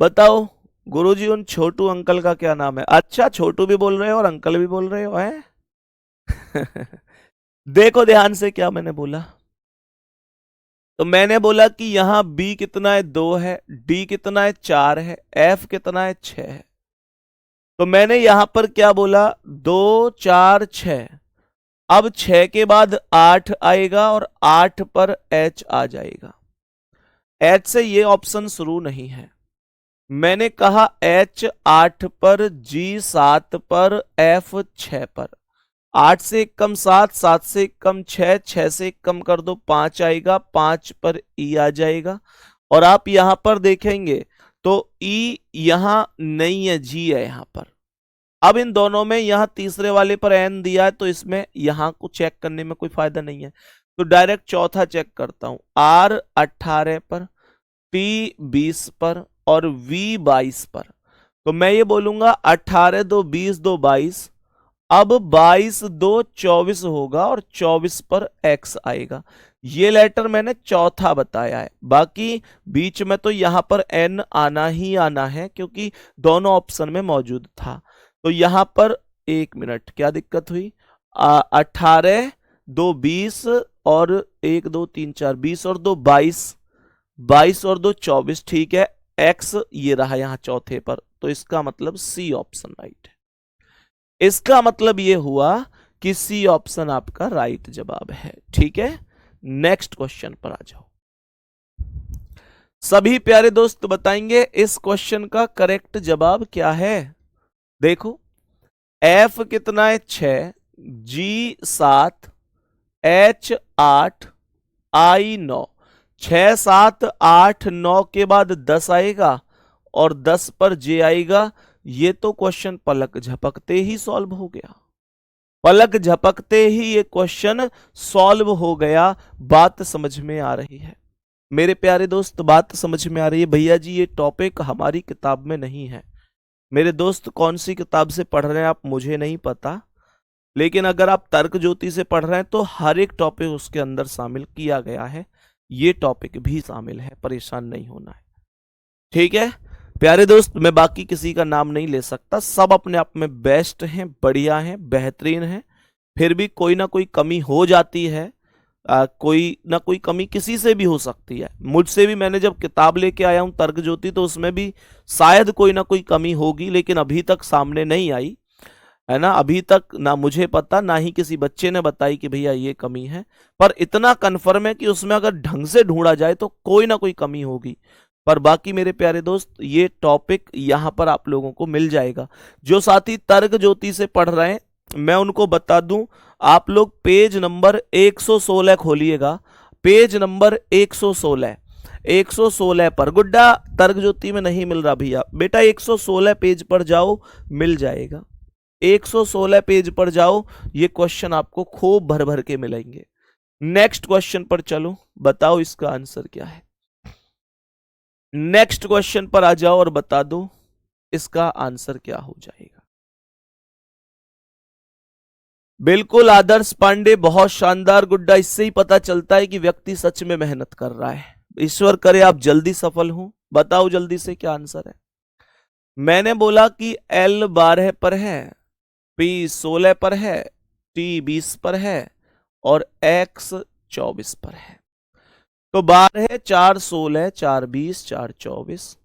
बताओ गुरुजी, उन छोटू अंकल का क्या नाम है। अच्छा, छोटू भी बोल रहे हो और अंकल भी बोल रहे हो, हैं? देखो ध्यान से, क्या मैंने बोला। तो मैंने बोला कि यहां B कितना है, 2 है, D कितना है, 4 है, F कितना है, 6 है। तो मैंने यहां पर क्या बोला, 2 4 6। अब 6 के बाद 8 आएगा और 8 पर H आ जाएगा। H से ये ऑप्शन शुरू नहीं है। मैंने कहा H 8 पर, G 7 पर, F 6 पर। 8 से एक कम 7, 7 से एक कम 6, 6 से एक कम कर दो 5 आएगा, 5 पर E आ जाएगा। और आप यहां पर देखेंगे तो E यहां नहीं है, G है यहां पर। अब इन दोनों में यहां तीसरे वाले पर N दिया है, तो इसमें यहां को चेक करने में कोई फायदा नहीं है, तो डायरेक्ट चौथा चेक करता हूं। R 18 पर, T 20 पर और V 22 पर। तो मैं ये बोलूंगा 18 2 20 2 22। अब 22 2 24 होगा और 24 पर X आएगा। ये लेटर मैंने चौथा बताया है, बाकी बीच में तो यहां पर N आना ही आना है, क्योंकि दोनों ऑप्शन में मौजूद था। तो यहां पर 1 मिनट, क्या दिक्कत हुई। 18 2 20 और 1 2 3 4 20 और 2 22, 22 और 2 24, ठीक है। X ये रहा यहां चौथे पर, तो इसका मतलब C ऑप्शन राइट है। इसका मतलब ये हुआ कि C ऑप्शन आपका राइट जवाब है, ठीक है। नेक्स्ट क्वेश्चन पर आ जाओ। सभी प्यारे दोस्त बताएंगे इस क्वेश्चन का करेक्ट जवाब क्या है। देखो, F कितना है, 6, G 7, H 8, I 9। 6 7 8 9 के बाद 10 आएगा और 10 पर J आएगा। ये तो क्वेश्चन पलक झपकते ही सॉल्व हो गया, पलक झपकते ही ये क्वेश्चन सॉल्व हो गया। बात समझ में आ रही है मेरे प्यारे दोस्त, बात समझ में आ रही है। भैया जी ये टॉपिक हमारी किताब में नहीं है। मेरे दोस्त कौन सी किताब से पढ़ रहे हैं आप मुझे नहीं पता, लेकिन अगर आप तर्क ज्योति से पढ़ रहे हैं तो हर एक टॉपिक उसके अंदर शामिल किया गया है। ये टॉपिक भी शामिल है, परेशान नहीं होना है, ठीक है प्यारे दोस्त। मैं बाकी किसी का नाम नहीं ले सकता, सब अपने आप में बेस्ट हैं, बढ़िया हैं, बेहतरीन हैं। फिर भी कोई ना कोई कमी हो जाती है, कोई ना कोई कमी किसी से भी हो सकती है। मुझसे भी, मैंने जब किताब लेके आया हूं तर्क ज्योति, तो उसमें भी शायद कोई ना कोई कमी होगी, लेकिन अभी तक सामने नहीं आई है ना। अभी तक ना मुझे पता, ना ही किसी बच्चे ने बताई कि भैया ये कमी है। पर इतना कन्फर्म है कि उसमें अगर ढंग से ढूंढा जाए तो कोई ना कोई कमी होगी। पर बाकी मेरे प्यारे दोस्त, ये टॉपिक यहां पर आप लोगों को मिल जाएगा। जो साथी तर्क ज्योति से पढ़ रहे हैं, मैं उनको बता दूं, आप लोग पेज नंबर 116 खोलिएगा। पेज नंबर 116, 116 पर। गुड्डा तर्क ज्योति में नहीं मिल रहा भैया, बेटा 116 पेज पर जाओ, मिल जाएगा। 116 पेज पर जाओ, ये क्वेश्चन आपको खूब भर भर के मिलेंगे। नेक्स्ट क्वेश्चन पर चलो, बताओ इसका आंसर क्या है। नेक्स्ट क्वेश्चन पर आ जाओ और बता दो इसका आंसर क्या हो जाएगा। बिल्कुल आदर्श पांडे, बहुत शानदार गुड्डा। इससे ही पता चलता है कि व्यक्ति सच में मेहनत कर रहा है। ईश्वर करे आप जल्दी सफल हो। बताओ जल्दी से क्या आंसर है। मैंने बोला कि L 12 पर है, P 16 पर है, T 20 पर है और X 24 पर है। तो 12 4 16 4 20 4 24।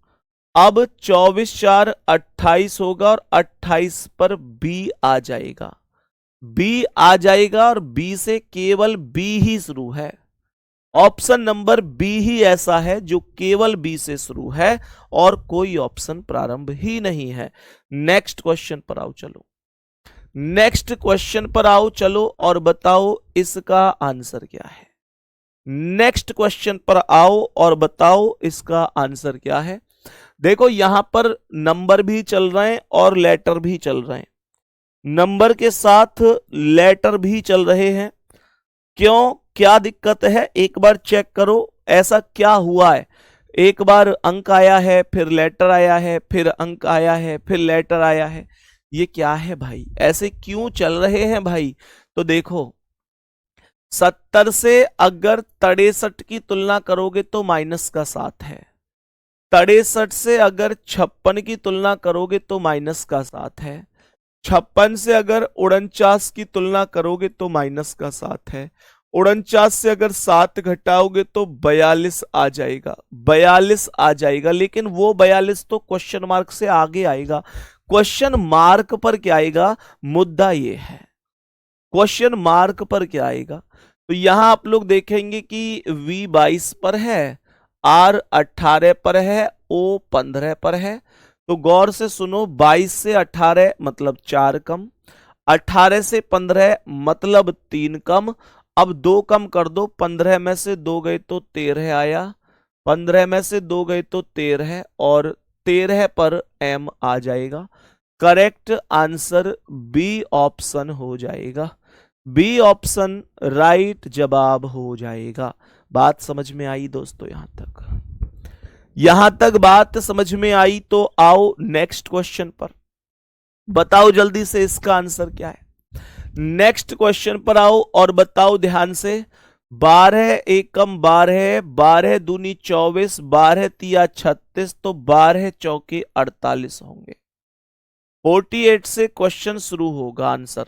अब 24 4 28 होगा और 28 पर B आ जाएगा। B आ जाएगा और B से केवल B ही शुरू है ऑप्शन नंबर बी ही ऐसा है जो केवल बी से शुरू है और कोई ऑप्शन प्रारंभ ही नहीं है। नेक्स्ट क्वेश्चन पर आओ चलो, नेक्स्ट क्वेश्चन पर आओ चलो और बताओ इसका आंसर क्या है। नेक्स्ट क्वेश्चन पर आओ और बताओ इसका आंसर क्या है। देखो यहां पर नंबर भी चल रहे हैं और लेटर भी चल रहे हैं, नंबर के साथ लेटर भी चल रहे हैं। क्यों, क्या दिक्कत है, एक बार चेक करो ऐसा क्या हुआ है। एक बार अंक आया है, फिर लेटर आया है, फिर अंक आया है, फिर लेटर आया है, ये क्या है भाई, ऐसे क्यों चल रहे हैं भाई। तो देखो 70 से अगर 63 की तुलना करोगे तो माइनस का 7 है, 63 से अगर 56 की तुलना करोगे तो माइनस का 7 है, 56 से अगर 49 की तुलना करोगे तो माइनस का 7 है, 49 से अगर 7 घटाओगे तो 42 आ जाएगा, 42 आ जाएगा। लेकिन वो 42 तो क्वेश्चन मार्क से आगे आएगा। क्वेश्चन मार्क पर क्या आएगा, मुद्दा ये है, क्वेश्चन मार्क पर क्या आएगा। तो यहां आप लोग देखेंगे कि V 22 पर है, R 18 पर है, O 15 पर है। तो गौर से सुनो, 22 से 18 मतलब 4 कम, 18 से 15 मतलब 3 कम। अब 2 कम कर दो, 15 में से 2 गए तो 13 आया, 15 में से 2 गए तो 13 और 13 पर M आ जाएगा। करेक्ट आंसर बी ऑप्शन हो जाएगा, बी ऑप्शन राइट जवाब हो जाएगा। बात समझ में आई दोस्तों, यहां तक बात समझ में आई। तो आओ नेक्स्ट क्वेश्चन पर, बताओ जल्दी से इसका आंसर क्या है। नेक्स्ट क्वेश्चन पर आओ और बताओ ध्यान से। 12 एकम 12, 12 दूनी 24, 12 तिया 36, तो 12 चौके 48 होंगे। 48 से क्वेश्चन शुरू होगा आंसर।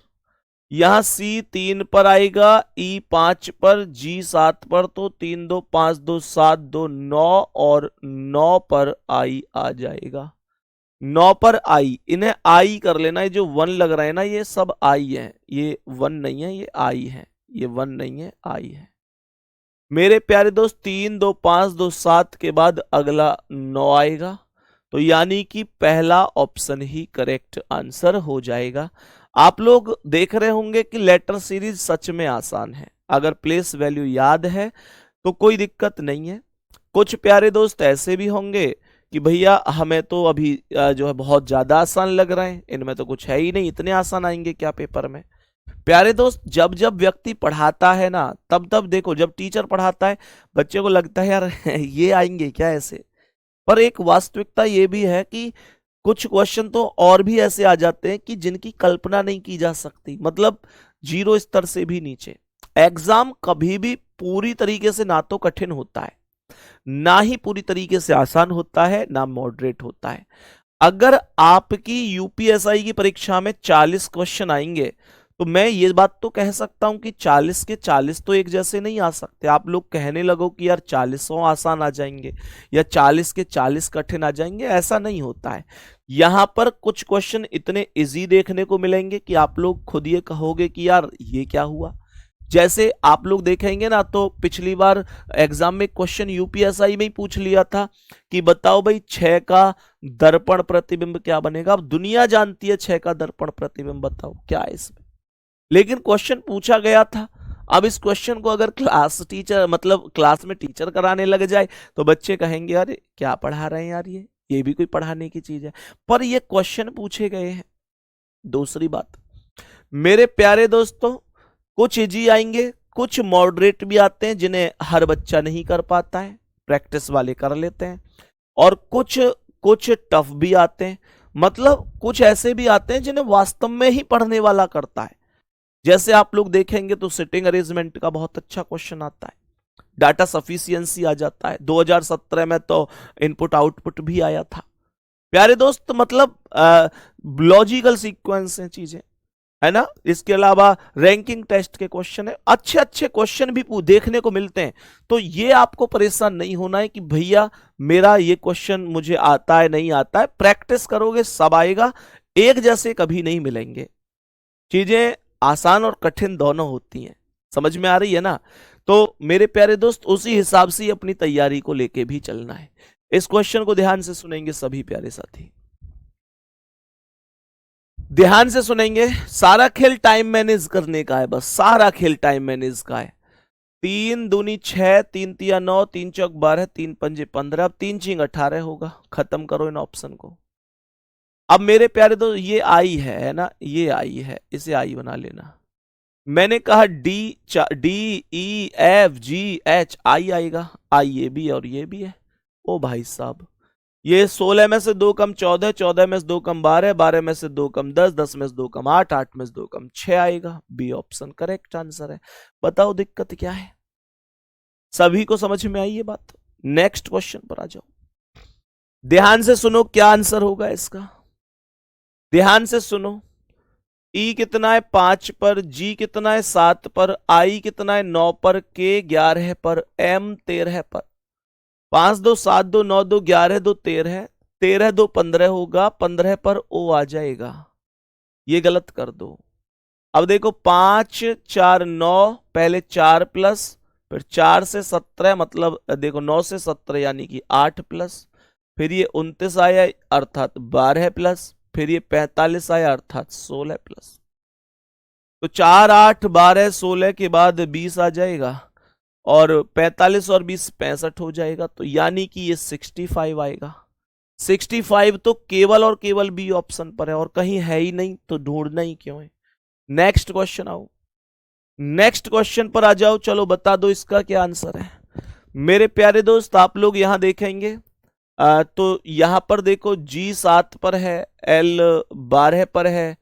यहां C 3 पर आएगा, E 5 पर, G 7 पर, तो 3 2 5 2 7 2 9 और 9 पर I आ जाएगा। 9 पर I, इन्हें I कर लेना, ये जो 1 लग रहा है ना ये सब I है, ये 1 नहीं है, ये I है, ये 1 नहीं है, I है। मेरे प्यारे दोस्त 3 2 5 2 7 के बाद अगला 9 आएगा, तो यानी कि पहला ऑप्शन ही करेक्ट आंसर हो जाएगा। आप लोग देख रहे होंगे कि लेटर सीरीज सच में आसान है, अगर प्लेस वैल्यू याद है तो कोई दिक्कत नहीं है। कुछ प्यारे दोस्त ऐसे भी होंगे कि भैया हमें तो अभी जो है बहुत ज्यादा आसान लग रहे हैं, इनमें तो कुछ है ही नहीं, इतने आसान आएंगे क्या पेपर में। प्यारे दोस्त जब जब व्यक्ति पढ़ाता है ना, तब तब देखो, जब टीचर पढ़ाता है बच्चे को लगता है यार ये आएंगे क्या ऐसे, पर एक वास्तविकता ये भी है कि कुछ क्वेश्चन तो और भी ऐसे आ जाते हैं कि जिनकी कल्पना नहीं की जा सकती, मतलब 0 स्तर से भी नीचे। एग्जाम कभी भी पूरी तरीके से ना तो कठिन होता है, ना ही पूरी तरीके से आसान होता है, ना मॉडरेट होता है। अगर आपकी यूपीएसआई की परीक्षा में 40 क्वेश्चन आएंगे तो मैं ये बात तो कह सकता हूं कि 40 के 40 तो एक जैसे नहीं आ सकते। आप लोग कहने लगो कि यार 40 आसान आ जाएंगे या 40 के 40 कठिन आ जाएंगे, ऐसा नहीं होता है। यहां पर कुछ क्वेश्चन इतने इजी देखने को मिलेंगे कि आप लोग खुद ये कहोगे कि यार ये क्या हुआ। जैसे आप लोग देखेंगे ना, तो पिछली बार एग्जाम में क्वेश्चन यूपीएसआई में ही पूछ लिया था कि बताओ भाई 6 का दर्पण प्रतिबिंब क्या बनेगा। अब दुनिया जानती है 6 का दर्पण प्रतिबिंब, बताओ क्या है इसमें, लेकिन क्वेश्चन पूछा गया था। अब इस क्वेश्चन को अगर क्लास टीचर मतलब क्लास में टीचर कराने लग जाए तो बच्चे कहेंगे अरे क्या पढ़ा रहे हैं यार, ये भी कोई पढ़ाने की चीज है, पर ये क्वेश्चन पूछे गए हैं। दूसरी बात मेरे प्यारे दोस्तों, कुछ इजी आएंगे, कुछ मॉडरेट भी आते हैं जिन्हें हर बच्चा नहीं कर पाता है, प्रैक्टिस वाले कर लेते हैं, और कुछ टफ भी आते हैं, मतलब कुछ ऐसे भी आते हैं जिन्हें वास्तव में ही पढ़ने वाला करता है। जैसे आप लोग देखेंगे तो सिटिंग अरेंजमेंट का बहुत अच्छा क्वेश्चन आता है, डाटा सफिशियंसी आ जाता है, 2017 में तो इनपुट आउटपुट भी आया था। प्यारे दोस्त मतलब लॉजिकल सीक्वेंस है चीजें, है ना। इसके अलावा रैंकिंग टेस्ट के क्वेश्चन है, अच्छे अच्छे क्वेश्चन भी देखने को मिलते हैं। तो ये आपको परेशान नहीं होना है कि भैया मेरा ये क्वेश्चन मुझे आता है नहीं आता है, प्रैक्टिस करोगे सब आएगा, एक जैसे कभी नहीं मिलेंगे। चीजें आसान और कठिन दोनों होती हैं, समझ में आ रही है ना। तो मेरे प्यारे दोस्त उसी हिसाब से अपनी तैयारी को लेके भी चलना है। इस क्वेश्चन को ध्यान से सुनेंगे सभी प्यारे साथी, ध्यान से सुनेंगे। सारा खेल टाइम मैनेज करने का है, बस सारा खेल टाइम मैनेज का है। 3 दूनी 6, 3 तिया 9, 3 चौक 12, 3 पंजे 15, अब 3 चिंग 18 होगा। खत्म करो इन ऑप्शन को। अब मेरे प्यारे दोस्त ये आई है ना, ये आई है, इसे आई बना लेना। मैंने कहा D E F G H, I आएगा। आई ये भी और ये भी है। ओ भाई साहब, ये 16 में से 2 कम 14, 14 में से 2 कम 12, 12 में से 2 कम 10, 10 में से 2 कम 8, 8 में से 2 कम 6 आएगा। बी ऑप्शन करेक्ट आंसर है। बताओ दिक्कत क्या है? सभी को समझ में आई ये बात? नेक्स्ट क्वेश्चन पर आ जाओ। ध्यान से सुनो क्या आंसर होगा इसका, ध्यान से सुनो। ई कितना है 5 पर, जी कितना है 7 पर, आई कितना है 9 पर, के 11 पर, एम 13 पर। 5 2 7 2 9 2 11 2 13, 13 2 15 होगा, 15 पर ओ आ जाएगा। ये गलत कर दो। अब देखो 5 4 9, पहले 4 प्लस, फिर 4 से 17, मतलब देखो 9 से 17 यानी कि 8 प्लस, फिर ये 29 आया अर्थात 12 प्लस, फिर ये 45 आया अर्थात 16 प्लस। तो 4 8 12 16 के बाद 20 आ जाएगा, और 45 और 20 65 हो जाएगा। तो यानी कि ये 65 आएगा। 65 तो केवल और केवल बी ऑप्शन पर है, और कहीं है ही नहीं, तो ढूंढना ही क्यों है। नेक्स्ट क्वेश्चन आओ, नेक्स्ट क्वेश्चन पर आ जाओ। चलो बता दो इसका क्या आंसर है। मेरे प्यारे दोस्त आप लोग यहां देखेंगे तो यहां पर देखो जी 7 पर है, एल 12 पर है,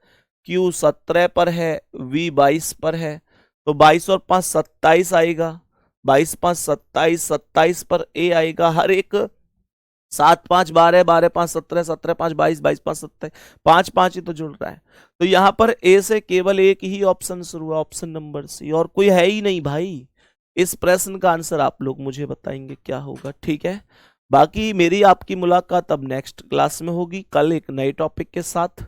क्यू 17 पर है, वी 22 पर है। तो 22 और 5 27 आएगा, 22 5 27, 27 पर ए आएगा। हर एक 7 5 12, 12 5 17, 17 5 22, 22 5 27, 5 5 ही तो जुड़ रहा है। तो यहां पर ए से केवल एक ही ऑप्शन शुरू है, ऑप्शन नंबर सी, और कोई है ही नहीं भाई। इस प्रश्न का आंसर आप लोग मुझे बताएंगे क्या होगा, ठीक है। बाकी मेरी आपकी मुलाकात अब नेक्स्ट क्लास में होगी, कल एक नए टॉपिक के साथ।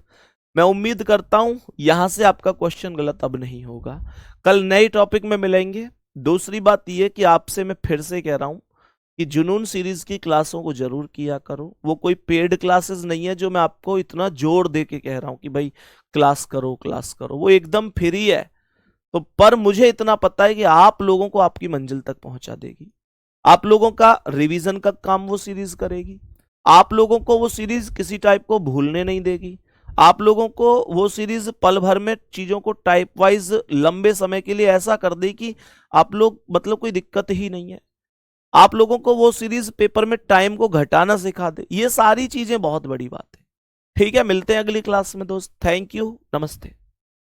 मैं उम्मीद करता हूं यहां से आपका क्वेश्चन गलत अब नहीं होगा। कल नए टॉपिक में मिलेंगे। दूसरी बात यह कि आपसे मैं फिर से कह रहा हूं कि जुनून सीरीज की क्लासों को जरूर किया करो। वो कोई पेड क्लासेस नहीं है जो मैं आपको इतना जोर दे के कह रहा हूं कि भाई क्लास करो क्लास करो, वो एकदम फ्री है। तो पर मुझे इतना पता है कि आप लोगों को आपकी मंजिल तक पहुंचा देगी। आप लोगों का रिवीजन का काम वो सीरीज करेगी, आप लोगों को वो सीरीज किसी टाइप को भूलने नहीं देगी, आप लोगों को वो सीरीज पल भर में चीजों को टाइप वाइज लंबे समय के लिए ऐसा कर दे कि आप लोग मतलब कोई दिक्कत ही नहीं है। आप लोगों को वो सीरीज पेपर में टाइम को घटाना सिखा दे। ये सारी चीजें बहुत बड़ी बात है, ठीक है। मिलते हैं अगली क्लास में दोस्त। थैंक यू, नमस्ते।